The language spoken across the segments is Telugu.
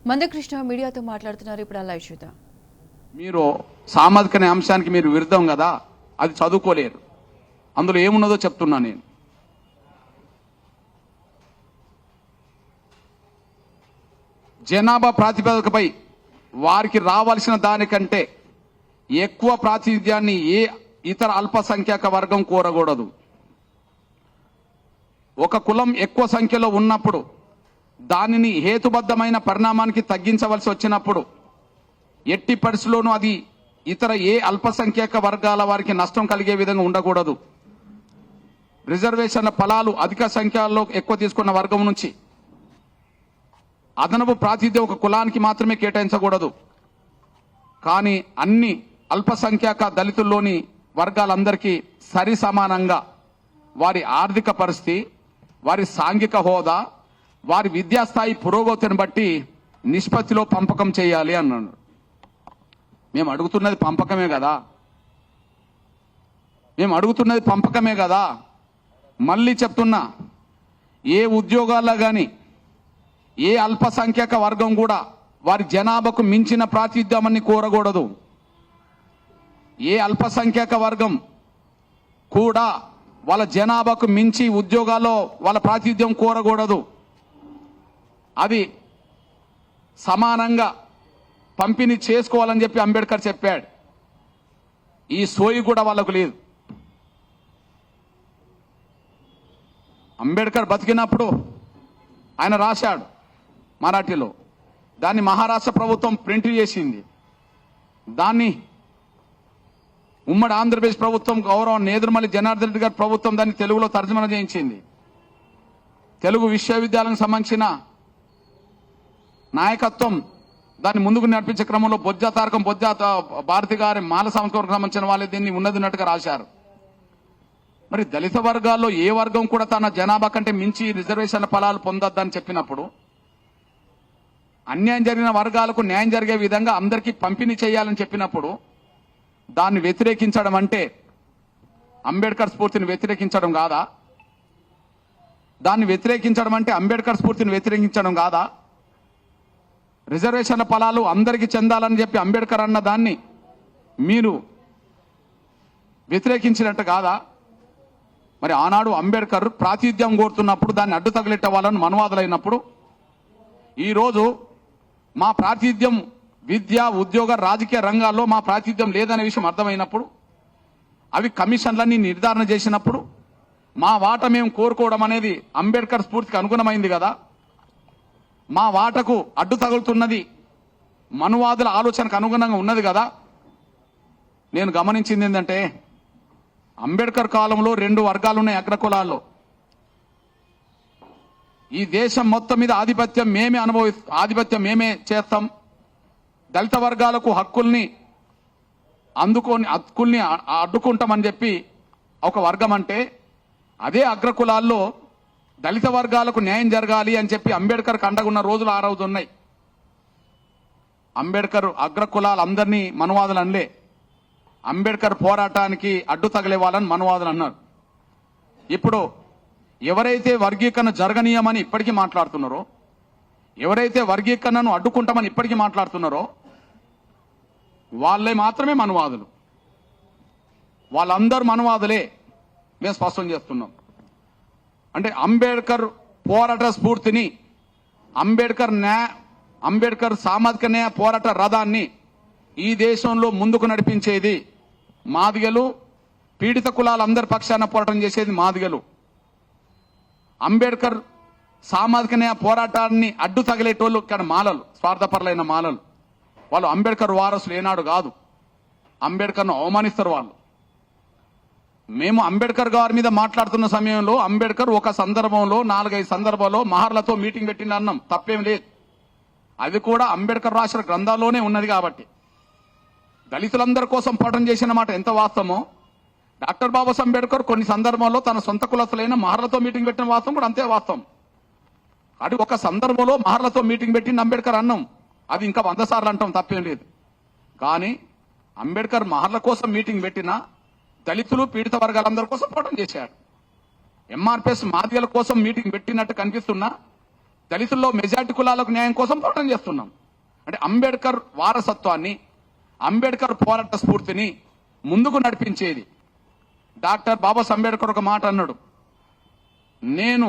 మందకృష్ణ మీడియాతో మాట్లాడుతున్నారు. ఇప్పుడు అలా చూద్దాం. మీరు సామాజిక అంశానికి మీరు విరుద్ధం కదా, అది చదువుకోలేరు. అందులో ఏమున్నదో చెప్తున్నా నేను. జనాభా ప్రాతిపదికపై వారికి రావాల్సిన దానికంటే ఎక్కువ ప్రాతినిధ్యాన్ని ఏ ఇతర అల్పసంఖ్యాక వర్గం కోరకూడదు. ఒక కులం ఎక్కువ సంఖ్యలో ఉన్నప్పుడు దానిని హేతుబద్ధమైన పరిణామానికి తగ్గించవలసి వచ్చినప్పుడు ఎట్టి పరిస్థితుల్లోనూ అది ఇతర ఏ అల్పసంఖ్యాక వర్గాల వారికి నష్టం కలిగే విధంగా ఉండకూడదు. రిజర్వేషన్ల ఫలాలు అధిక సంఖ్యలో ఎక్కువ తీసుకున్న వర్గం నుంచి అదనపు ప్రాతినిధ్యం ఒక కులానికి మాత్రమే కేటాయించకూడదు. కానీ అన్ని అల్పసంఖ్యాక దళితుల్లోని వర్గాలందరికీ సరి సమానంగా వారి ఆర్థిక పరిస్థితి, వారి సాంఘిక హోదా, వారి విద్యాస్థాయి పురోగతిని బట్టి నిష్పత్తిలో పంపకం చేయాలి అన్నాడు. మేము అడుగుతున్నది పంపకమే కదా. మళ్ళీ చెప్తున్నా, ఏ ఉద్యోగాల్లో కానీ ఏ అల్పసంఖ్యాక వర్గం కూడా వారి జనాభాకు మించిన ప్రాతినిధ్యాన్ని కోరకూడదు. ఏ అల్పసంఖ్యాక వర్గం కూడా వాళ్ళ జనాభాకు మించి ఉద్యోగాల్లో వాళ్ళ ప్రాతినిధ్యం కోరకూడదు. అది సమానంగా పంపిణీ చేసుకోవాలని చెప్పి అంబేద్కర్ చెప్పాడు. ఈ సోయి కూడా వాళ్ళకు లేదు. అంబేద్కర్ బతికినప్పుడు ఆయన రాశాడు మరాఠీలో. దాన్ని మహారాష్ట్ర ప్రభుత్వం ప్రింట్ చేసింది. దాన్ని ఉమ్మడి ఆంధ్రప్రదేశ్ ప్రభుత్వం గౌరవం నేదురుమల్లి జనార్దన్ రెడ్డి గారి ప్రభుత్వం దాన్ని తెలుగులో తర్జుమా చేయించింది. తెలుగు విశ్వవిద్యాలయానికి సంబంధించిన నాయకత్వం దాన్ని ముందుకు నడిపించే క్రమంలో బొజ్జా తారకం బొజ్జా భారతి గారి మాల సంస్కరణకు సంబంధించిన వాళ్ళు దీన్ని ఉన్నదిన్నట్టుగా రాశారు. మరి దళిత వర్గాల్లో ఏ వర్గం కూడా తన జనాభా కంటే మించి రిజర్వేషన్ల ఫలాలు పొందొద్దని చెప్పినప్పుడు, అన్యాయం జరిగిన వర్గాలకు న్యాయం జరిగే విధంగా అందరికీ పంపిణీ చేయాలని చెప్పినప్పుడు దాన్ని వ్యతిరేకించడం అంటే అంబేద్కర్ స్ఫూర్తిని వ్యతిరేకించడం కాదా? దాన్ని వ్యతిరేకించడం అంటే అంబేద్కర్ స్ఫూర్తిని వ్యతిరేకించడం కాదా? రిజర్వేషన్ల ఫలాలు అందరికీ చెందాలని చెప్పి అంబేద్కర్ అన్న దాన్ని మీరు వ్యతిరేకించినట్టు కాదా? మరి ఆనాడు అంబేద్కర్ ప్రాతినిధ్యం కోరుతున్నప్పుడు దాన్ని అడ్డు తగిలెట్టే వాళ్ళని మనవాదులైనప్పుడు, ఈరోజు మా ప్రాతినిధ్యం విద్య, ఉద్యోగ, రాజకీయ రంగాల్లో మా ప్రాతినిధ్యం లేదనే విషయం అర్థమైనప్పుడు, అవి కమిషన్లన్నీ నిర్ధారణ చేసినప్పుడు మా వాట మేము కోరుకోవడం అనేది అంబేద్కర్ స్ఫూర్తికి అనుగుణమైంది కదా. మా వాటకు అడ్డు తగులుతున్నది మనువాదుల ఆలోచనకు అనుగుణంగా ఉన్నది కదా. నేను గమనించింది ఏంటంటే, అంబేద్కర్ కాలంలో 2 వర్గాలున్నాయి అగ్రకులాల్లో. ఈ దేశం మొత్తం మీద ఆధిపత్యం మేమే చేస్తాం, దళిత వర్గాలకు హక్కుల్ని అడ్డుకుంటామని చెప్పి ఒక వర్గం అంటే, అదే అగ్రకులాల్లో దళిత వర్గాలకు న్యాయం జరగాలి అని చెప్పి అంబేద్కర్ అండగున్న రోజులు ఆ రోజు ఉన్నాయి. అంబేద్కర్ అగ్రకులాలందరినీ మనువాదులు అనలే. అంబేద్కర్ పోరాటానికి అడ్డు తగిలే వాళ్ళని మనువాదులు అన్నారు. ఇప్పుడు ఎవరైతే వర్గీకరణ జరగనీయమని ఇప్పటికీ మాట్లాడుతున్నారో, ఎవరైతే వర్గీకరణను అడ్డుకుంటామని ఇప్పటికీ మాట్లాడుతున్నారో వాళ్ళే మాత్రమే మనువాదులు. వాళ్ళందరూ మనువాదులే మేము స్పష్టం చేస్తున్నాం. అంటే అంబేద్కర్ పోరాట స్ఫూర్తిని, అంబేద్కర్ సామాజిక న్యాయ పోరాట రథాన్ని ఈ దేశంలో ముందుకు నడిపించేది మాదిగలు. పీడిత కులాలందరి పక్షాన పోరాటం చేసేది మాదిగలు. అంబేద్కర్ సామాజిక న్యాయ పోరాటాన్ని అడ్డు తగిలేటోళ్ళు ఇక్కడ మాలలు, స్వార్థపరులైన మాలలు. వాళ్ళు అంబేద్కర్ వారసులు ఏనాడు కాదు. అంబేద్కర్ను అవమానిస్తారు వాళ్ళు. మేము అంబేద్కర్ గారి మీద మాట్లాడుతున్న సమయంలో అంబేద్కర్ ఒక సందర్భంలో 4-5 సందర్భాల్లో మహర్లతో మీటింగ్ పెట్టిన అన్నాం, తప్పేం లేదు. అది కూడా అంబేద్కర్ రాసిన గ్రంథాల్లోనే ఉన్నది. కాబట్టి దళితులందరి కోసం పోరాటం చేసిన మాట ఎంత వాస్తవమో, డాక్టర్ బాబాసాహెబ్ అంబేద్కర్ కొన్ని సందర్భాల్లో తన సొంత కులస్తులైన మహర్లతో మీటింగ్ పెట్టిన వాస్తవం కూడా అంతే వాస్తవం. అది ఒక సందర్భంలో మహర్లతో మీటింగ్ పెట్టిన అంబేద్కర్ అన్నాం, అది ఇంకా 100 సార్లు అంటాం, తప్పేం లేదు. కానీ అంబేద్కర్ మహర్ల కోసం మీటింగ్ పెట్టినా దళితులు, పీడిత వర్గాలందరి కోసం పోరాటం చేశాడు. ఎంఆర్పిఎస్ మాదిగల కోసం మీటింగ్ పెట్టినట్టు కనిపిస్తున్నా దళితుల్లో మెజార్టీ కులాలకు న్యాయం కోసం పోరాటం చేస్తున్నాం. అంటే అంబేద్కర్ వారసత్వాన్ని, అంబేద్కర్ పోరాట స్ఫూర్తిని ముందుకు నడిపించేది. డాక్టర్ బాబాసాహెబ్ అంబేద్కర్ ఒక మాట అన్నాడు, నేను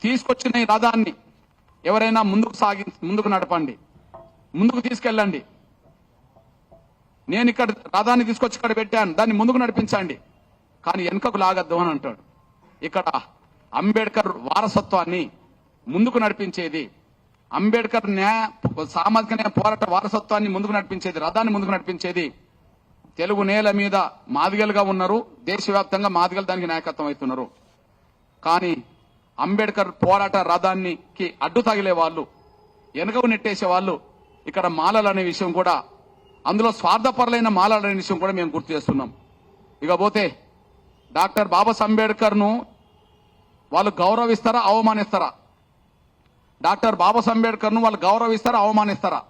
తీసుకొచ్చిన ఈ రథాన్ని ఎవరైనా ముందుకు నడపండి, ముందుకు తీసుకెళ్ళండి. నేను ఇక్కడ రథాన్ని తీసుకొచ్చి ఇక్కడ పెట్టాను, దాన్ని ముందుకు నడిపించండి, కానీ వెనుకకు లాగద్దు అని అంటాడు. ఇక్కడ అంబేద్కర్ వారసత్వాన్ని ముందుకు నడిపించేది, అంబేద్కర్ సామాజిక న్యాయ పోరాట వారసత్వాన్ని ముందుకు నడిపించేది, రథాన్ని ముందుకు నడిపించేది తెలుగు నేల మీద మాదిగలుగా ఉన్నారు. దేశవ్యాప్తంగా మాదిగలు దానికి నాయకత్వం అవుతున్నారు. కానీ అంబేద్కర్ పోరాట రథానికి అడ్డు తగిలే వాళ్ళు, వెనుకకు నెట్టేసే వాళ్ళు ఇక్కడ మాలలు అనే విషయం కూడా, అందులో స్వార్థపరులైన మాలలు అనే విషయం కూడా మేము గుర్తు చేస్తున్నాం. ఇకపోతే డాక్టర్ బాబాసాహెబ్ అంబేద్కర్ ను వాళ్ళు గౌరవిస్తారా, అవమానిస్తారా? డాక్టర్ బాబాసాహెబ్ అంబేద్కర్ ను వాళ్ళు గౌరవిస్తారా, అవమానిస్తారా?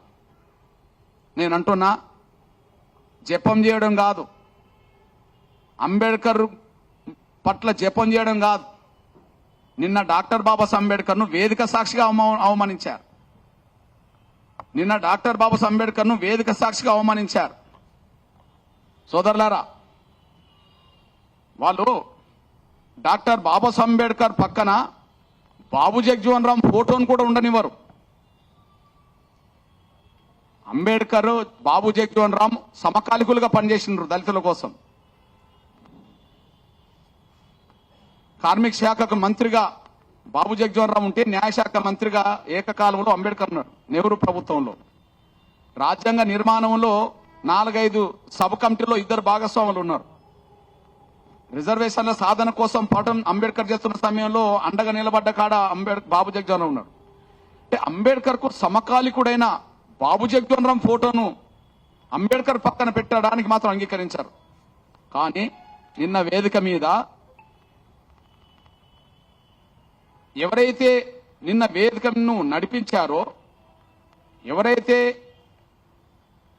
నేను అంటున్నా, జపం చేయడం కాదు, అంబేద్కర్ పట్ల జపం చేయడం కాదు. నిన్న డాక్టర్ బాబాసాహెబ్ అంబేద్కర్ ను వేదిక సాక్షిగా అవమానించారు. నిన్న డాక్టర్ బాబాసాహెబ్ అంబేద్కర్ ను వేదిక సాక్షిగా అవమానించారు. సోదరులారా, వాళ్ళు డాక్టర్ బాబాసాహెబ్ అంబేద్కర్ పక్కన బాబు జగజీవన్ రామ్ ఫోటోను కూడా ఉండనివ్వరు. అంబేద్కర్, బాబు జగజీవన్ రామ్ సమకాలికులుగా పనిచేసినారు దళితుల కోసం. కార్మిక శాఖకు మంత్రిగా బాబు జగజీవన్ రామ్ ఉంటే, న్యాయశాఖ మంత్రిగా ఏకకాలంలో అంబేద్కర్ ఉన్నారు నెహ్రూ ప్రభుత్వంలో. రాజ్యాంగ నిర్మాణంలో 4-5 సబ్ కమిటీలో 2 భాగస్వాములు ఉన్నారు. రిజర్వేషన్ల సాధన కోసం పాఠం అంబేద్కర్ చేస్తున్న సమయంలో అండగా నిలబడ్డ కాడ బాబు జగజీవన్ రామ్ ఉన్నారు. అంటే అంబేద్కర్ కు సమకాలికుడైన బాబు జగజీవన్ రామ్ ఫోటోను అంబేద్కర్ పక్కన పెట్టడానికి మాత్రం అంగీకరించారు. కానీ నిన్న వేదిక మీద ఎవరైతే నిన్న వేదికను నడిపించారో, ఎవరైతే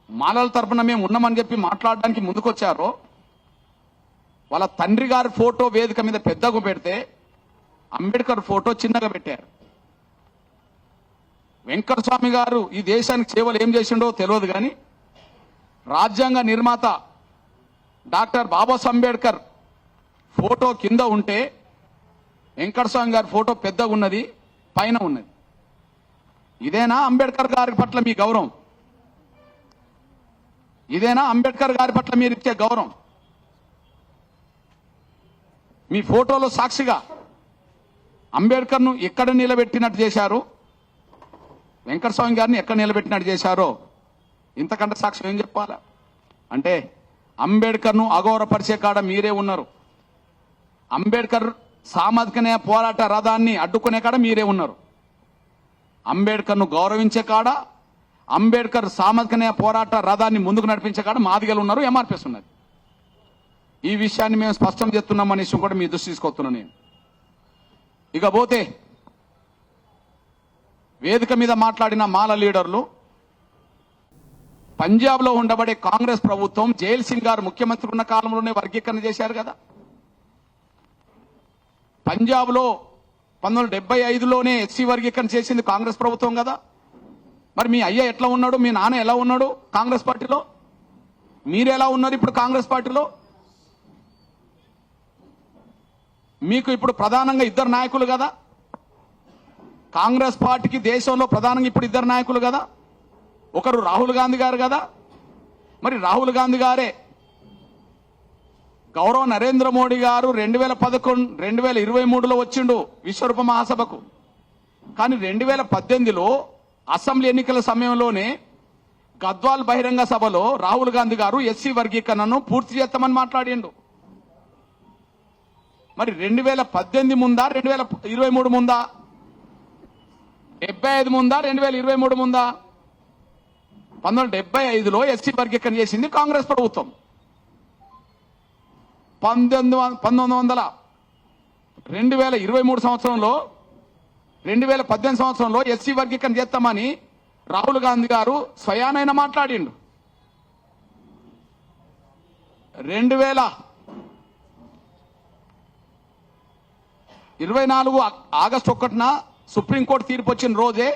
మాలల తరపున మేము ఉన్నామని చెప్పి మాట్లాడడానికి ముందుకొచ్చారో, వాళ్ళ తండ్రి గారి ఫోటో వేదిక మీద పెద్దగా పెడితే అంబేద్కర్ ఫోటో చిన్నగా పెట్టారు. వెంకటస్వామి గారు ఈ దేశానికి సేవలు ఏం చేసిండో తెలియదు, కానీ రాజ్యాంగ నిర్మాత డాక్టర్ బాబాసాహెబ్ అంబేద్కర్ ఫోటో కింద ఉంటే వెంకటస్వామి గారి ఫోటో పెద్దగా ఉన్నది, పైన ఉన్నది. ఇదేనా అంబేద్కర్ గారి పట్ల మీ గౌరవం? ఇదేనా అంబేద్కర్ గారి పట్ల మీరు ఇచ్చే గౌరవం? మీ ఫోటోలో సాక్షిగా అంబేద్కర్ ను ఎక్కడ నిలబెట్టినట్టు చేశారు, వెంకటస్వామి గారిని ఎక్కడ నిలబెట్టినట్టు చేశారో ఇంతకంటే సాక్ష్యం ఏం చెప్పాలా? అంటే అంబేద్కర్ ను అగౌరవపరిచే కాడ మీరే ఉన్నారు. అంబేద్కర్ సామాజిక న్యాయ పోరాట రథాన్ని అడ్డుకునే కాడ మీరే ఉన్నారు. అంబేద్కర్ ను గౌరవించే కాడ, అంబేద్కర్ సామాజిక న్యాయ పోరాట రథాన్ని ముందుకు నడిపించే కాడ మాదిగలు ఉన్నారు, ఎంఆర్పీఎస్ ఉన్నది. ఈ విషయాన్ని మేము స్పష్టం చేస్తున్నామనే విషయం కూడా మీ దృష్టి తీసుకొస్తున్నాను నేను. ఇకపోతే వేదిక మీద మాట్లాడిన మాల లీడర్లు, పంజాబ్ లో ఉండబడే కాంగ్రెస్ ప్రభుత్వం జైల్ సింగ్ గారు ముఖ్యమంత్రి ఉన్న కాలంలోనే వర్గీకరణ చేశారు కదా. పంజాబ్ లో 1975లోనే ఎస్సీ వర్గీకరణ చేసింది కాంగ్రెస్ ప్రభుత్వం కదా. మరి మీ అయ్య ఎట్లా ఉన్నాడు, మీ నాన్న ఎలా ఉన్నాడు కాంగ్రెస్ పార్టీలో? మీరు ఎలా ఉన్నారు ఇప్పుడు కాంగ్రెస్ పార్టీలో? మీకు ఇప్పుడు ప్రధానంగా 2 నాయకులు కదా కాంగ్రెస్ పార్టీకి. దేశంలో ప్రధానంగా ఇప్పుడు 2 నాయకులు కదా. ఒకరు రాహుల్ గాంధీ గారు కదా. మరి రాహుల్ గాంధీ గారే గౌరవ నరేంద్ర మోడీ గారు 2023లో వచ్చిండు విశ్వరూప మహాసభకు. కానీ 2018లో అసెంబ్లీ ఎన్నికల సమయంలోనే గద్వాల్ బహిరంగ సభలో రాహుల్ గాంధీ గారు ఎస్సీ వర్గీకరణను పూర్తి చేస్తామని మాట్లాడిండు. మరి 2018 ముందా, 2023 ముందా, 75 ముందా, 2023 ముందా? 1975లో ఎస్సీ వర్గీకరణ చేసింది కాంగ్రెస్ ప్రభుత్వం. 2023 సంవత్సరంలో, 2018 సంవత్సరంలో ఎస్సీ వర్గీకరణ చేస్తామని రాహుల్ గాంధీ గారు స్వయానైనా మాట్లాడిండు. 2024 ఆగస్టు 1న సుప్రీంకోర్టు తీర్పు వచ్చిన రోజే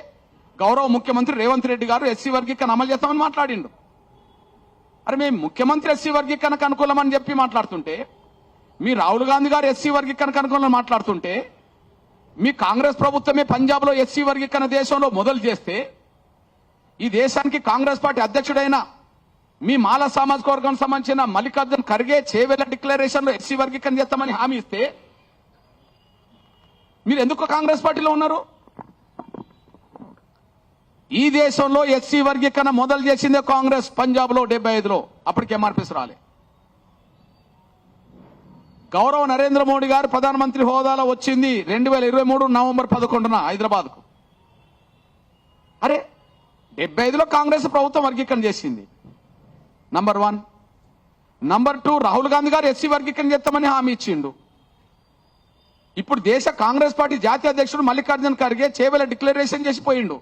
గౌరవ ముఖ్యమంత్రి రేవంత్ రెడ్డి గారు ఎస్సీ వర్గీకరణ అమలు చేస్తామని మాట్లాడిండు. అరే మేము ముఖ్యమంత్రి ఎస్సీ వర్గీకరణకు అనుకూలమని చెప్పి మాట్లాడుతుంటే, మీ రాహుల్ గాంధీ గారు ఎస్సీ వర్గీకరణకు అనుకూలం మాట్లాడుతుంటే, మీ కాంగ్రెస్ ప్రభుత్వమే పంజాబ్ లో ఎస్సీ వర్గీకరణ దేశంలో మొదలు చేస్తే, ఈ దేశానికి కాంగ్రెస్ పార్టీ అధ్యక్షుడైన మీ మాల సామాజిక వర్గానికి సంబంధించిన మల్లికార్జున్ ఖర్గే చేవెళ్ల డిక్లరేషన్ లో ఎస్సీ వర్గీకరణ చేస్తామని హామీ ఇస్తే మీరు ఎందుకు కాంగ్రెస్ పార్టీలో ఉన్నారు? ఈ దేశంలో ఎస్సీ వర్గీకరణ మొదలు చేసిందే కాంగ్రెస్ పంజాబ్ లో 75లో. అప్పటికే ఎంఆర్పీస్ రాలే. గౌరవ నరేంద్ర మోడీ గారు ప్రధానమంత్రి హోదాలో వచ్చింది 2023 నవంబర్ 11న హైదరాబాద్ కు. అరే 75లో కాంగ్రెస్ ప్రభుత్వం వర్గీకరణ చేసింది. నంబర్ 1. నంబర్ 2, రాహుల్ గాంధీ గారు ఎస్సీ వర్గీకరణ చేస్తామని హామీ ఇచ్చిండు. ఇప్పుడు దేశ కాంగ్రెస్ పార్టీ జాతీయ అధ్యక్షుడు మల్లికార్జున్ ఖర్గే చేవెళ్ల డిక్లరేషన్ చేసిపోయిండు.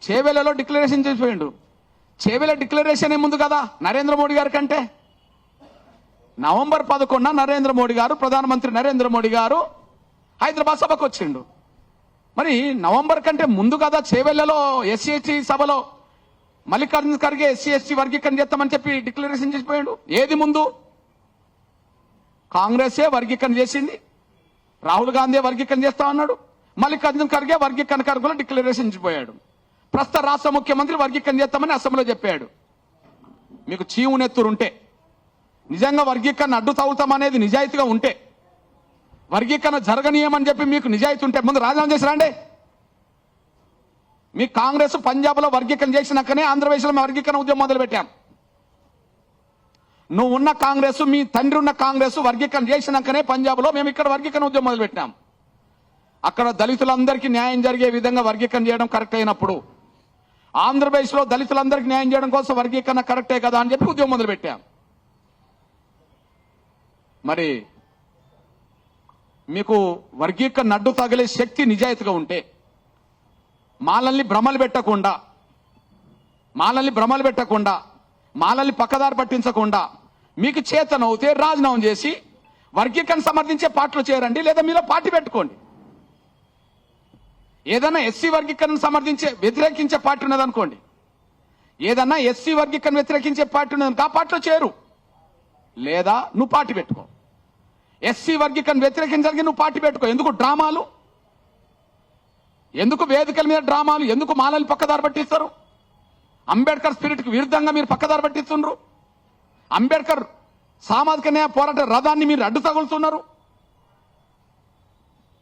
చేవెళ్లలో డిక్లరేషన్ చేసిపోయిండు. చేవెళ్ల డిక్లరేషన్ ఏముంది కదా నరేంద్ర మోడీ గారి కంటే. నవంబర్ 11న నరేంద్ర మోడీ గారు, ప్రధానమంత్రి నరేంద్ర మోడీ గారు హైదరాబాద్ సభకు వచ్చిండు. మరి నవంబర్ కంటే ముందు కదా చేవెళ్లలో ఎస్సీ ఎస్టీ సభలో మల్లికార్జున ఖర్గే ఎస్సీ ఎస్టీ వర్గీకరణ చేస్తామని చెప్పి డిక్లరేషన్ చేసిపోయాడు. ఏది ముందు? కాంగ్రెసే వర్గీకరణ చేసింది, రాహుల్ గాంధీ వర్గీకరణ చేస్తా అన్నాడు, మల్లికార్జున ఖర్గే వర్గీకరణ కనుక డిక్లరేషన్ ఇచ్చిపోయాడు. ప్రస్తుత రాష్ట్ర ముఖ్యమంత్రి వర్గీకరణ చేస్తామని అసెంబ్లీలో చెప్పాడు. మీకు చీవునెత్తురుంటే, నిజంగా వర్గీకరణ అడ్డు తగులుతామనేది నిజాయితీగా ఉంటే, వర్గీకరణ జరగనీయమని చెప్పి మీకు నిజాయితీ ఉంటే ముందు రాజీనామా చేసి రండి. మీ కాంగ్రెస్ పంజాబ్ లో వర్గీకరణ చేసినాకనే ఆంధ్రప్రదేశ్ లో వర్గీకరణ ఉద్యమం మొదలు పెట్టాం. నువ్వు ఉన్న కాంగ్రెస్, మీ తండ్రి ఉన్న కాంగ్రెస్ వర్గీకరణ చేసినాకనే పంజాబ్ లో మేము ఇక్కడ వర్గీకరణ ఉద్యమం మొదలు పెట్టాం. అక్కడ దళితులందరికీ న్యాయం జరిగే విధంగా వర్గీకరణ చేయడం కరెక్ట్ అయినప్పుడు, ఆంధ్రప్రదేశ్ లో దళితులందరికీ న్యాయం చేయడం కోసం వర్గీకరణ కరెక్టే కదా అని చెప్పి ఉద్యమం మొదలు పెట్టాం. మరి మీకు వర్గీకరణ అడ్డు తగిలే శక్తి నిజాయితీగా ఉంటే, మాలల్ని భ్రమలు పెట్టకుండా, మాలల్ని పక్కదారి పట్టించకుండా మీకు చేతనవుతే రాజీనామా చేసి వర్గీకరణ సమర్థించే పార్టీలు చేరండి, లేదా మీలో పార్టీ పెట్టుకోండి. ఏదైనా ఎస్సీ వర్గీకరణ వ్యతిరేకించే పార్టీ ఉన్నదనుకోండి, ఏదన్నా ఎస్సీ వర్గీకరణ వ్యతిరేకించే పార్టీ ఉన్నదనుకో ఆ పార్టీలో చేరు, లేదా నువ్వు పార్టీ పెట్టుకో. ఎస్సీ వర్గీకరణ వ్యతిరేకించడానికి నువ్వు పార్టీ పెట్టుకో. ఎందుకు డ్రామాలు? ఎందుకు వేదికల మీద డ్రామాలు? ఎందుకు మాలల్ని పక్కదారి పట్టిస్తారు? అంబేద్కర్ స్పిరిట్ కి విరుద్ధంగా మీరు పక్కదారి పట్టిస్తున్నారు. అంబేద్కర్ సామాజిక న్యాయ పోరాట రథాన్ని మీరు అడ్డు తగులుతున్నారు.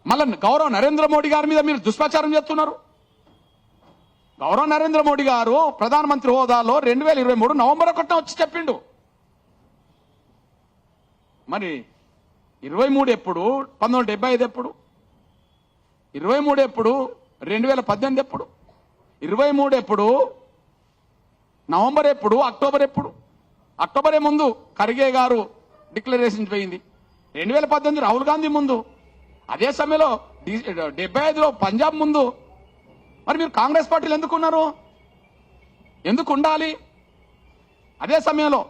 మళ్ళీ గౌరవ నరేంద్ర మోడీ గారి మీద మీరు దుష్ప్రచారం చేస్తున్నారు. గౌరవ నరేంద్ర మోడీ గారు ప్రధానమంత్రి హోదాలో 2023 నవంబర్ 1న వచ్చి చెప్పిండు. మరి 23 ఎప్పుడు? 1975 ఎప్పుడు? 23 ఎప్పుడు? 2018 ఎప్పుడు? 23 ఎప్పుడు? నవంబర్ ఎప్పుడు? అక్టోబర్ ఎప్పుడు? అక్టోబరే ముందు ఖర్గే గారు డిక్లరేషన్ పోయింది. 2018 రాహుల్ గాంధీ ముందు, అదే సమయంలో 75లో పంజాబ్ ముందు. మరి మీరు కాంగ్రెస్ పార్టీలు ఎందుకున్నారు? ఎందుకు ఉండాలి? అదే సమయంలో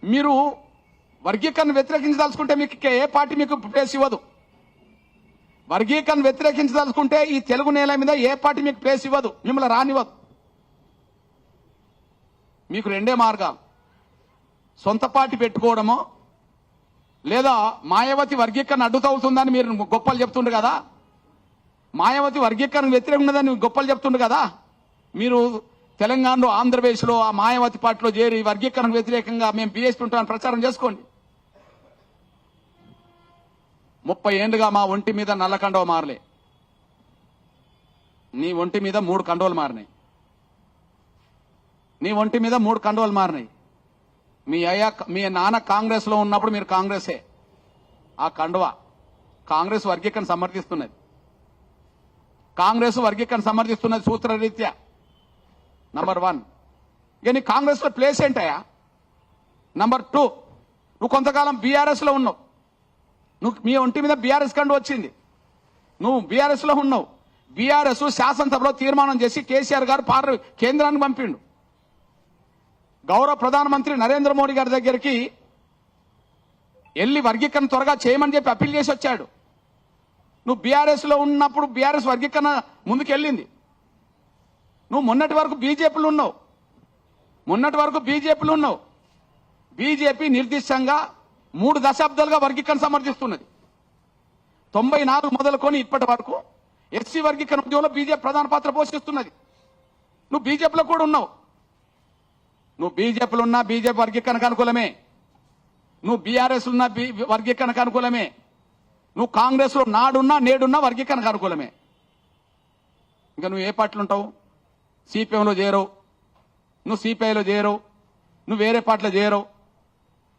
మీరు వర్గీకరణ వ్యతిరేకించదలుచుకుంటే మీకు ఏ పార్టీ మీకు ప్లేస్ ఇవ్వదు. వర్గీకరణ వ్యతిరేకించదలుచుకుంటే ఈ తెలుగు నేల మీద ఏ పార్టీ మీకు ప్లేస్ ఇవ్వదు, మిమ్మల్ని రానివ్వదు. మీకు రెండే మార్గాలు: సొంత పార్టీ పెట్టుకోవడమో, లేదా మాయావతి వర్గీకరణ అడ్డుతవుతుందని మీరు గొప్పలు చెప్తుండ్రు కదా, మాయావతి వర్గీకరణ వ్యతిరేకందని గొప్పలు చెప్తుండ్రు కదా, మీరు తెలంగాణలో, ఆంధ్రప్రదేశ్లో ఆ మాయావతి పార్టీలో చేరి వర్గీకరణ వ్యతిరేకంగా మేము బీఎస్పీ ఉంటామని ప్రచారం చేసుకోండి. 30 ఏళ్లుగా మా ఒంటి మీద నల్ల కండవ మారలే, నీ ఒంటి మీద 3 కండవలు మారినాయి. నీ ఒంటి మీద 3 కండవలు మారినాయి. మీ నాన్న కాంగ్రెస్ లో ఉన్నప్పుడు మీరు కాంగ్రెసే. ఆ కండువ కాంగ్రెస్ వర్గీకరణ సమర్థిస్తున్నది. కాంగ్రెస్ వర్గీకరణ సమర్థిస్తున్నది సూత్రరీత్యా. నంబర్ 1. ఇక నీ కాంగ్రెస్ లో ప్లేస్ ఏంటయా? నంబర్ 2, నువ్వు కొంతకాలం బీఆర్ఎస్ లో ఉన్నావు. మీ ఒంటి మీద బీఆర్ఎస్ కండు వచ్చింది. నువ్వు బీఆర్ఎస్ లో ఉన్నావు. బీఆర్ఎస్ శాసనసభలో తీర్మానం చేసి కేసీఆర్ గారు కేంద్రానికి పంపిండు. గౌరవ ప్రధానమంత్రి నరేంద్ర మోడీ గారి దగ్గరికి వెళ్లి వర్గీకరణ త్వరగా చేయమని చెప్పి అప్పీల్ చేసి వచ్చాడు. నువ్వు బీఆర్ఎస్ లో ఉన్నప్పుడు బీఆర్ఎస్ వర్గీకరణ ముందుకెళ్ళింది. నువ్వు మొన్నటి వరకు బీజేపీలో ఉన్నావు. బీజేపీ నిర్దిష్టంగా 3 దశాబ్దాలుగా వర్గీకరణ సమర్థిస్తున్నది. 94 మొదలుకొని ఇప్పటి వరకు ఎస్సీ వర్గీకరణ ఉద్యమంలో బీజేపీ ప్రధాన పాత్ర పోషిస్తున్నది. నువ్వు బీజేపీలో కూడా ఉన్నావు. నువ్వు బీజేపీలో ఉన్నా బీజేపీ వర్గీకరణకు అనుకూలమే. నువ్వు బీఆర్ఎస్ ఉన్నా వర్గీకరణకు అనుకూలమే. నువ్వు కాంగ్రెస్ లో నాడున్నా నేడున్నా వర్గీకరణకు అనుకూలమే. ఇంకా నువ్వు ఏ పార్టీలు ఉంటావు? సిపిఎంలో చేరవు, నువ్వు సిపిఐలో చేరవు, నువ్వు వేరే పార్టీలో చేరవు.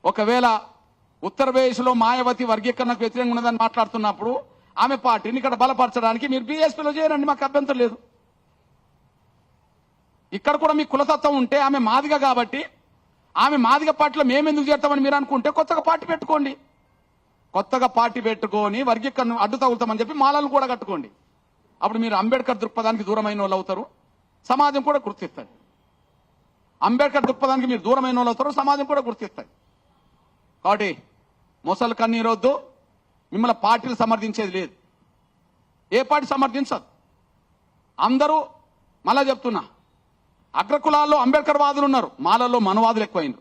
ఒకవేళ ఉత్తరప్రదేశ్లో మాయావతి వర్గీకరణకు వ్యతిరేకంగా ఉన్నదని మాట్లాడుతున్నప్పుడు ఆమె పార్టీని ఇక్కడ బలపరచడానికి మీరు బీఎస్పీలో చేరండి, మాకు అభ్యంతరం లేదు. ఇక్కడ కూడా మీ కులతత్వం ఉంటే ఆమె మాదిగ కాబట్టి ఆమె మాదిగ పార్టీలో మేమెందుకు చేస్తామని మీరు అనుకుంటే కొత్తగా పార్టీ పెట్టుకోండి. కొత్తగా పార్టీ పెట్టుకొని వర్గీకరణ అడ్డు తగులుతామని చెప్పి మాలలను కూడా కట్టుకోండి. అప్పుడు మీరు అంబేద్కర్ దృక్పథానికి దూరమైన వాళ్ళు అవుతారు, సమాజం కూడా గుర్తిస్తుంది. అంబేద్కర్ దృక్పథానికి మీరు దూరమైన వాళ్ళు అవుతారు, సమాజం కూడా గుర్తిస్తుంది. కాబట్టి మొసలు కన్నీరొద్దు. మిమ్మల్ని పార్టీలు సమర్థించేది లేదు, ఏ పార్టీ సమర్థించదు. అందరూ మళ్ళా చెప్తున్నా, అగ్రకులాల్లో అంబేద్కర్ వాదులు ఉన్నారు, మాలల్లో మనవాదులు ఎక్కువైంది.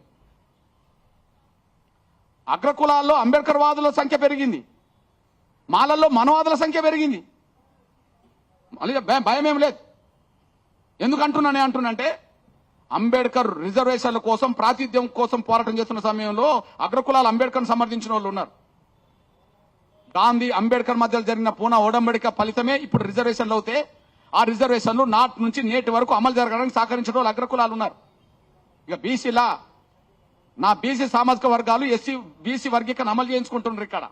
అగ్రకులాల్లో అంబేద్కర్ వాదుల సంఖ్య పెరిగింది, మాలల్లో మనవాదుల సంఖ్య పెరిగింది. మళ్ళీ భయం ఏం లేదు. ఎందుకు అంటున్నానంటే అంబేద్కర్ రిజర్వేషన్ల కోసం ప్రాతినిధ్యం కోసం పోరాటం చేస్తున్న సమయంలో అగ్రకులాలు అంబేద్కర్ సమర్థించిన వాళ్ళు ఉన్నారు. గాంధీ అంబేద్కర్ మధ్య జరిగిన పూనా ఓడంబడిక ఫలితమే ఇప్పుడు రిజర్వేషన్లు అవుతే ఆ రిజర్వేషన్లు నాటి నుంచి నేటి వరకు అమలు జరగడానికి సహకరించిన వాళ్ళు అగ్రకులాలు ఉన్నారు. ఇక బీసీలా నా బీసీ సామాజిక వర్గాలు ఎస్సీ బీసీ వర్గీకరణ అమలు చేయించుకుంటున్నారు ఇక్కడ.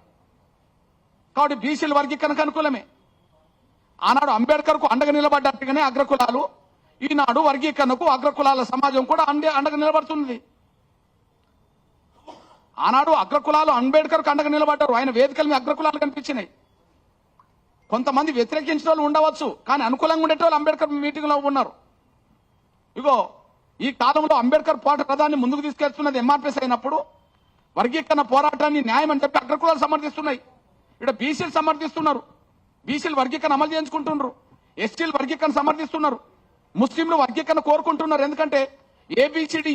కాబట్టి బీసీల వర్గీకరణకు అనుకూలమే. ఆనాడు అంబేద్కర్ కు అండగా నిలబడ్డట్టుగానే అగ్రకులాలు ఈనాడు వర్గీకరణకు అగ్రకులాల సమాజం కూడా అండగా నిలబడుతుంది. ఆనాడు అగ్రకులాలు అంబేద్కర్ కు అండగా నిలబడ్డారు, ఆయన వేదికల మీద అగ్రకులాలు కనిపించినాయి. కొంతమంది వ్యతిరేకించిన వాళ్ళు ఉండవచ్చు, కానీ అనుకూలంగా ఉండేటోళ్ళు అంబేద్కర్ మీటింగ్ లో ఉన్నారు. ఇగో ఈ కాలంలో అంబేద్కర్ పోరాట రథాన్ని ముందుకు తీసుకెళ్తున్నది ఎంఆర్పీఎస్ అయినప్పుడు వర్గీకరణ పోరాటాన్ని న్యాయం అని చెప్పి అగ్రకులాలు సమర్థిస్తున్నాయి. ఇక్కడ బీసీలు సమర్థిస్తున్నారు, బీసీలు వర్గీకరణ అమలు చేయించుకుంటున్నారు, ఎస్టీలు వర్గీకరణ సమర్థిస్తున్నారు, ముస్లింలు వర్గీకరణ కోరుకుంటున్నారు. ఎందుకంటే ఏబిసిడి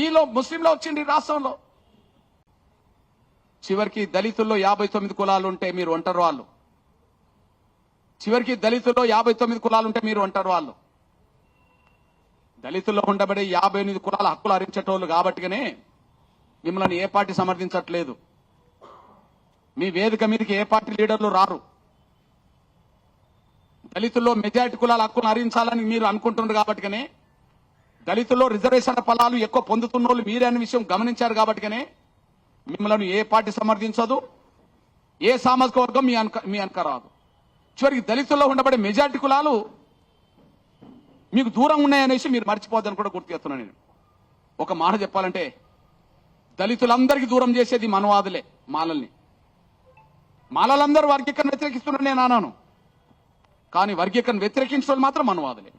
ఈలో ముస్లింలో వచ్చింది రాష్ట్రంలో. చివరికి దళితుల్లో 59 కులాలు ఉంటే మీరు ఒంటరి వాళ్ళు. చివరికి దళితుల్లో 59 కులాలు ఉంటే మీరు ఒంటరి వాళ్ళు. దళితుల్లో ఉండబడే 58 కులాల హక్కులు హరించేటోళ్ళు కాబట్టిగానే మిమ్మల్ని ఏ పార్టీ సమర్థించట్లేదు. మీ వేదిక మీదకి ఏ పార్టీ లీడర్లు రారు. దళితుల్లో మెజారిటీ కులాల హక్కులు హరించాలని మీరు అనుకుంటున్నారు కాబట్టిగానే, దళితుల్లో రిజర్వేషన్ల ఫలాలు ఎక్కువ పొందుతున్న వాళ్ళు మీరే అనే విషయం గమనించారు కాబట్టిగానే మిమ్మల్ని ఏ పార్టీ సమర్థించదు, ఏ సామాజిక వర్గం మీ వెనక రాదు. చివరికి దళితుల్లో ఉండబడే మెజారిటీ కులాలు మీకు దూరం ఉన్నాయనేసి మీరు మర్చిపోద్దని కూడా గుర్తు చేస్తున్నాను. నేను ఒక మాట చెప్పాలంటే దళితులందరికీ దూరం చేసేది మనవాదులే. మాలలందరూ వర్గీకరణ వ్యతిరేకిస్తున్నారు నేను అన్నాను, కానీ వర్గీకరణ వ్యతిరేకించిన వాళ్ళు మాత్రం మనవాదులే.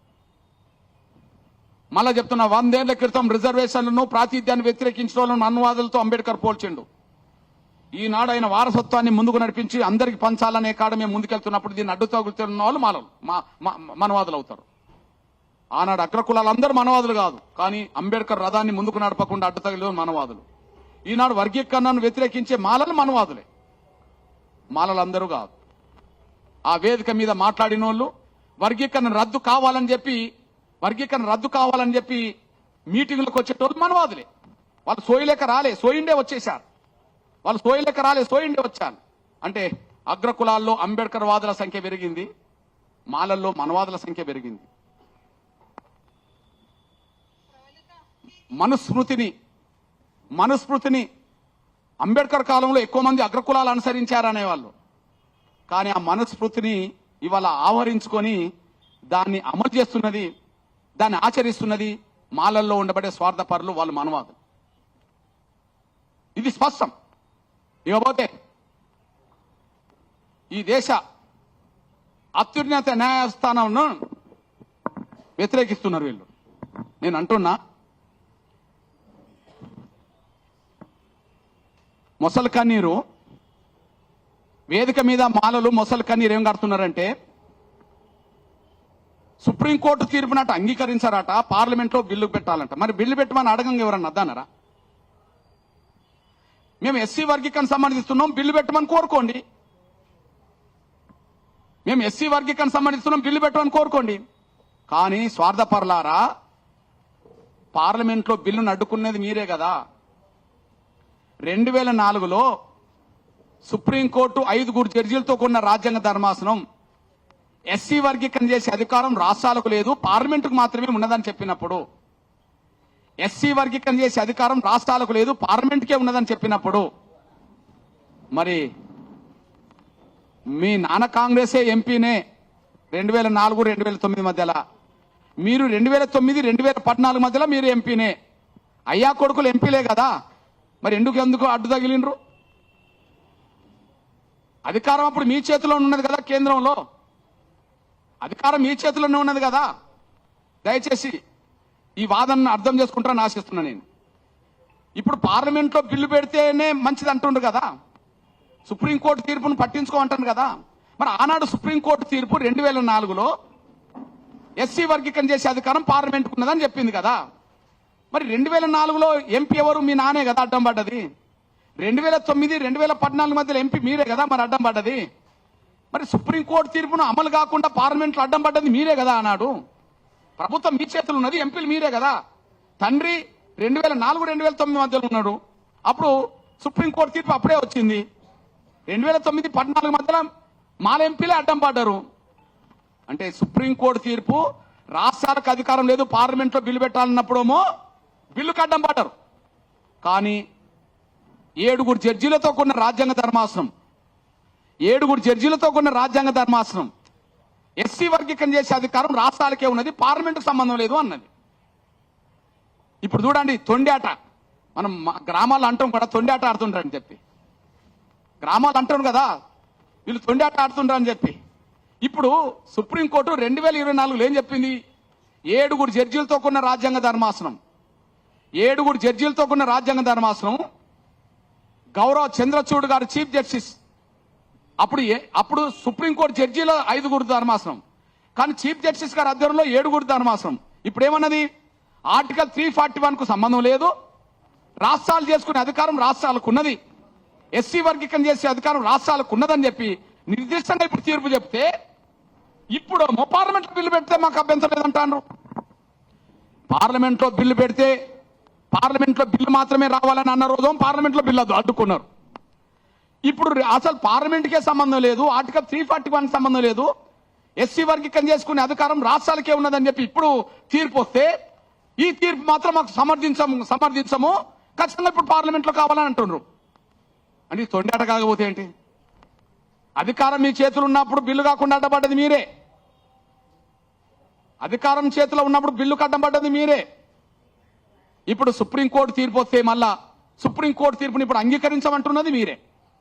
మళ్ళా చెప్తున్నా, 100 ఏళ్ల క్రితం రిజర్వేషన్లను ప్రాతినిధ్యాన్ని వ్యతిరేకించిన వాళ్ళను మనవాదులతో అంబేద్కర్ పోల్చిండు. ఈనాడు ఆయన వారసత్వాన్ని ముందుకు నడిపించి అందరికి పంచాలనే కాడ మేము ముందుకెళ్తున్నప్పుడు దీన్ని అడ్డు తగులుతున్న వాళ్ళు మనవాదులు అవుతారు. ఆనాడు అగ్రకులాలందరూ మనవాదులు కాదు, కానీ అంబేద్కర్ రథాన్ని ముందుకు నడపకుండా అడ్డు తగిలిన మనవాదులు. ఈనాడు వర్గీకరణను వ్యతిరేకించే మాలలు మనవాదులే, మాలలందరూ కాదు. ఆ వేదిక మీద మాట్లాడిన వాళ్ళు వర్గీకరణ రద్దు కావాలని చెప్పి మీటింగ్లకు వచ్చేటోళ్ళు మనవాదులే. వాళ్ళు సోయలేక రాలే, సోయిండే వచ్చేశారు. వచ్చారు. అంటే అగ్రకులాల్లో అంబేద్కర్ వాదుల సంఖ్య పెరిగింది, మాలల్లో మనవాదుల సంఖ్య పెరిగింది. మనుస్మృతిని అంబేద్కర్ కాలంలో ఎక్కువ మంది అగ్రకులాలు అనుసరించారనేవాళ్ళు, కానీ ఆ మనుస్మృతిని ఇవాళ ఆవరించుకొని దాన్ని అమలు చేస్తున్నది, దాన్ని ఆచరిస్తున్నది మాలల్లో ఉండబడే స్వార్థపరులు, వాళ్ళు మనవాదులు. ఇది స్పష్టం. ఇకపోతే ఈ దేశ అత్యున్నత న్యాయస్థానంను వ్యతిరేకిస్తున్నారు వీళ్ళు. నేను అంటున్నా, మొసలు కన్నీరు వేదిక మీద మాలలు మొసలు కన్నీరు ఏం కడుతున్నారంటే సుప్రీంకోర్టు తీర్పునట అంగీకరించారట, పార్లమెంట్ లో బిల్లు పెట్టాలంట. మరి బిల్లు పెట్టమని అడగంగా ఎవరన్నా అద్దన్నారా? మేము ఎస్సీ వర్గీకరణ సంబంధిస్తున్నాం, బిల్లు పెట్టమని కోరుకోండి. మేము ఎస్సీ వర్గీకరణ సంబంధిస్తున్నాం, బిల్లు పెట్టమని కోరుకోండి. కానీ స్వార్థపరులారా, పార్లమెంట్ లో బిల్లును అడ్డుకునేది మీరే కదా. 2004లో సుప్రీంకోర్టు 5 జడ్జీలతో కూడిన రాజ్యాంగ ధర్మాసనం ఎస్సీ వర్గీకరణ చేసే అధికారం రాష్ట్రాలకు లేదు, పార్లమెంటుకు మాత్రమే ఉన్నదని చెప్పినప్పుడు, ఎస్సీ వర్గీకరణ చేసే అధికారం రాష్ట్రాలకు లేదు, పార్లమెంటుకే ఉన్నదని చెప్పినప్పుడు, మరి మీ నాన్న కాంగ్రెసే ఎంపీనే 2004, 2009 మధ్యలో, మీరు 2009, 2014 మధ్యలో మీరు ఎంపీనే. అయ్యా కొడుకులు ఎంపీలే కదా, మరి ఎందుకు అడ్డు తగిలిండ్రు? అధికారం అప్పుడు మీ చేతిలో ఉన్నది కదా, కేంద్రంలో అధికారం మీ చేతిలోనే ఉన్నది కదా. దయచేసి ఈ వాదనను అర్థం చేసుకుంటారని ఆశిస్తున్నా నేను. ఇప్పుడు పార్లమెంట్ లో బిల్లు పెడితేనే మంచిది అంటుండ్రు కదా, సుప్రీంకోర్టు తీర్పును పట్టించుకోమంటారు కదా. మరి ఆనాడు సుప్రీంకోర్టు తీర్పు 2004లో ఎస్సీ వర్గీకరణ చేసే అధికారం పార్లమెంట్కు ఉన్నదని చెప్పింది కదా. మరి 2004లో ఎంపీ ఎవరు? మీ నానే కదా అడ్డం పడ్డది. 2009, 2014 మధ్యలో ఎంపీ మీరే కదా మరి అడ్డం పడ్డది. మరి సుప్రీంకోర్టు తీర్పును అమలు కాకుండా పార్లమెంట్లో అడ్డం పడ్డది మీరే కదా. అన్నాడు ప్రభుత్వం మీ చేతులు ఉన్నది, ఎంపీలు మీరే కదా. తండ్రి 2004, 2009 మధ్యలో ఉన్నాడు, అప్పుడు సుప్రీంకోర్టు తీర్పు అప్పుడే వచ్చింది. 2009, 2014 మధ్యలో మాల ఎంపీలే అడ్డం పడ్డారు. అంటే సుప్రీంకోర్టు తీర్పు రాష్ట్రాలకు అధికారం లేదు, పార్లమెంట్లో బిల్లు పెట్టాలన్నప్పుడేమో బిల్లుకు అడ్డం పడ్డారు. కానీ 7 జడ్జీలతో కూడిన రాజ్యాంగ ధర్మాసనం, 7 జడ్జీలతో కూడిన రాజ్యాంగ ధర్మాసనం ఎస్సీ వర్గీకరణ చేసే అధికారం రాష్ట్రాలకే ఉన్నది, పార్లమెంటుకు సంబంధం లేదు అన్నది. ఇప్పుడు చూడండి, తొండాట, మనం గ్రామాల్లో అంటాం కూడా తొండాట ఆడుతుంటారని చెప్పి, గ్రామాలు అంటారు కదా వీళ్ళు తొండాట ఆడుతుంటారని చెప్పి. ఇప్పుడు సుప్రీంకోర్టు 2024లో ఏం చెప్పింది? 7 జడ్జీలతో కూడిన రాజ్యాంగ ధర్మాసనం, 7 జడ్జీలతో కూడిన రాజ్యాంగ ధర్మాసనం, గౌరవ చంద్రచూడ్ గారు చీఫ్ జస్టిస్, అప్పుడు సుప్రీంకోర్టు జడ్జీలో 5 ధర్మాసనం, కానీ చీఫ్ జస్టిస్ గారి ఆధ్వర్యంలో 7 ధర్మాసనం. ఇప్పుడు ఏమన్నది? ఆర్టికల్ 341 కు సంబంధం లేదు, రాష్ట్రాలు చేసుకునే అధికారం రాష్ట్రాలకు ఉన్నది, ఎస్సీ వర్గీకరణ చేసే అధికారం రాష్ట్రాలకు ఉన్నదని చెప్పి నిర్దిష్టంగా ఇప్పుడు తీర్పు చెప్తే, ఇప్పుడు పార్లమెంట్ లో బిల్లు పెడితే మాకు అభ్యంతరం లేదంటారు. పార్లమెంట్ లో బిల్లు పెడితే పార్లమెంట్ లో బిల్లు మాత్రమే రావాలని అన్న రోజు పార్లమెంట్ లో బిల్లు అడ్డుకున్నారు. ఇప్పుడు అసలు పార్లమెంట్కే సంబంధం లేదు, ఆర్టికల్ 341 సంబంధం లేదు, ఎస్సీ వర్గీకరణ చేసుకునే అధికారం రాష్ట్రాలకే ఉన్నదని చెప్పి ఇప్పుడు తీర్పు వస్తే, ఈ తీర్పు మాత్రం మాకు సమర్థించము ఖచ్చితంగా ఇప్పుడు పార్లమెంట్ లో కావాలని అంటున్నారు. అంటే తొండాట కాకపోతే ఏంటి? అధికారం మీ చేతులు ఉన్నప్పుడు బిల్లు కాకుండా అడ్డపడ్డది మీరే, అధికారం చేతిలో ఉన్నప్పుడు బిల్లు అడ్డపడ్డది మీరే. ఇప్పుడు సుప్రీంకోర్టు తీర్పు వస్తే మళ్ళా సుప్రీంకోర్టు తీర్పుని ఇప్పుడు అంగీకరించమంటున్నది మీరే.